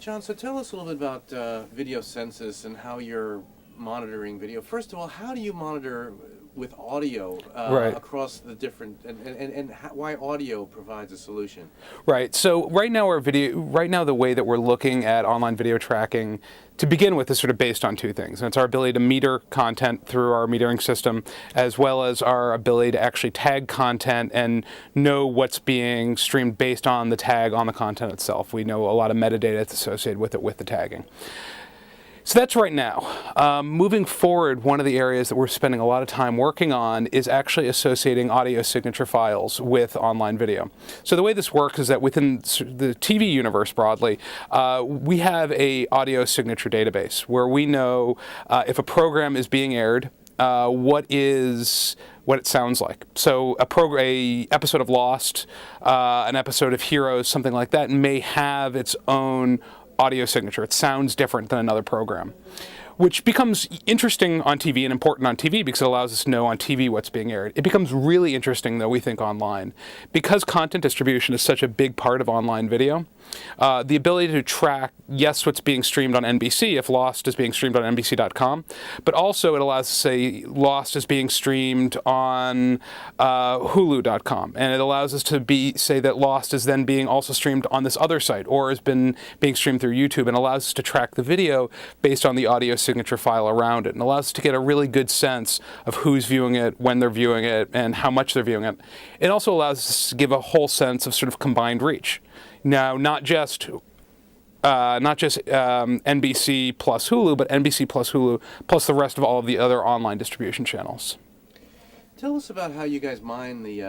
Jon, so tell us a little bit about video census and how you're monitoring video. First of all, how do you monitor with audio across the different, and why audio provides a solution? Right. So right now the way that we're looking at online video tracking to begin with is sort of based on two things. And it's our ability to meter content through our metering system, as well as our ability to actually tag content and know what's being streamed based on the tag on the content itself. We know a lot of metadata that's associated with it with the tagging. So that's right now. Moving forward, one of the areas that we're spending a lot of time working on is actually associating audio signature files with online video. So the way this works is that within the TV universe broadly, we have a audio signature database where we know if a program is being aired, what it sounds like. So a episode of Lost, an episode of Heroes, something like that, may have its own audio signature. It sounds different than another program, which becomes interesting on TV and important on TV because it allows us to know on TV what's being aired. It becomes really interesting, though, we think, online. Because content distribution is such a big part of online video, the ability to track, yes, what's being streamed on NBC, if Lost is being streamed on NBC.com, but also it allows us to say Lost is being streamed on Hulu.com, and it allows us to say that Lost is then being also streamed on this other site, or has been being streamed through YouTube, and allows us to track the video based on the audio signature file around it, and allows us to get a really good sense of who's viewing it, when they're viewing it, and how much they're viewing it. It also allows us to give a whole sense of sort of combined reach. Now, not just NBC plus Hulu, but NBC plus Hulu plus the rest of all of the other online distribution channels. Tell us about how you guys mine the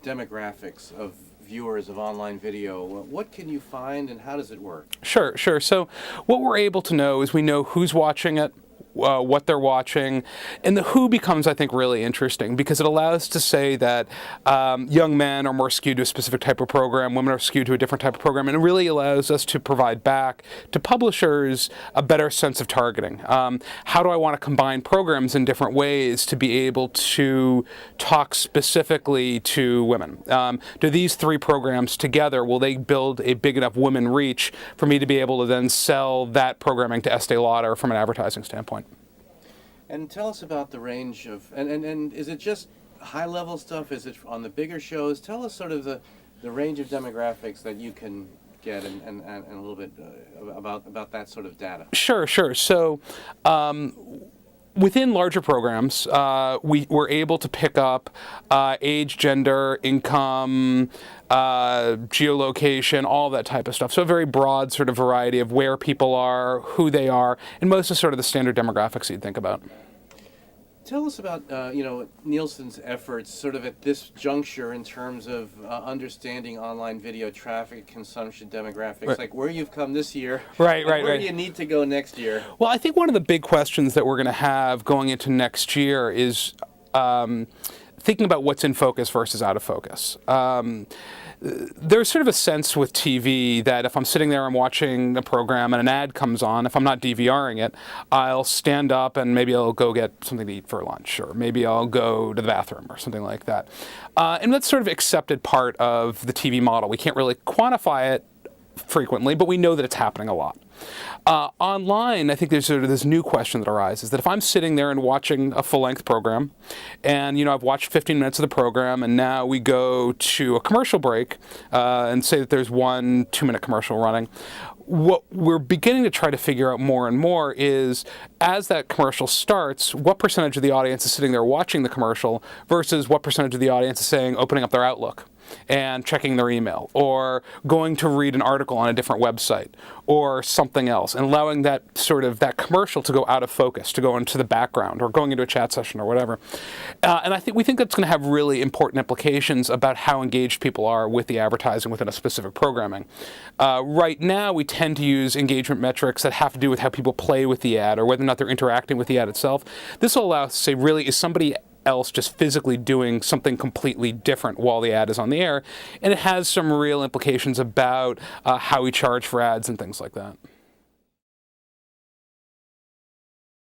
demographics of viewers of online video. What can you find and how does it work? Sure. So what we're able to know is we know who's watching it, what they're watching, and the who becomes, I think, really interesting because it allows us to say that young men are more skewed to a specific type of program, women are skewed to a different type of program, and it really allows us to provide back to publishers a better sense of targeting. How do I want to combine programs in different ways to be able to talk specifically to women? Do these three programs together, will they build a big enough women reach for me to be able to then sell that programming to Estee Lauder from an advertising standpoint? And tell us about the range of, and is it just high-level stuff? Is it on the bigger shows? Tell us sort of the range of demographics that you can get and a little bit about that sort of data. Sure. So within larger programs, we're able to pick up age, gender, income, geolocation, all that type of stuff. So a very broad sort of variety of where people are, who they are, and most of sort of the standard demographics you'd think about. Tell us about Nielsen's efforts sort of at this juncture in terms of understanding online video traffic consumption demographics, right. Like where you've come this year, right. Where do you need to go next year? Well, I think one of the big questions that we're going to have going into next year is thinking about what's in focus versus out of focus. There's sort of a sense with TV that if I'm sitting there and watching a program and an ad comes on, if I'm not DVRing it, I'll stand up and maybe I'll go get something to eat for lunch, or maybe I'll go to the bathroom or something like that. And that's sort of accepted part of the TV model. We can't really quantify it frequently, but we know that it's happening a lot. Online, I think there's sort of this new question that arises that if I'm sitting there and watching a full-length program, and I've watched 15 minutes of the program, and now we go to a commercial break, and say that there's 1 2-minute commercial running. What we're beginning to try to figure out more and more is, as that commercial starts, what percentage of the audience is sitting there watching the commercial versus what percentage of the audience is opening up their Outlook and checking their email, or going to read an article on a different website, or something else, and allowing that commercial to go out of focus, to go into the background, or going into a chat session or whatever. And we think that's going to have really important implications about how engaged people are with the advertising within a specific programming. Right now, we tend to use engagement metrics that have to do with how people play with the ad, or whether or not they're interacting with the ad itself. This will allow us to say, really, is somebody else just physically doing something completely different while the ad is on the air? And it has some real implications about how we charge for ads and things like that.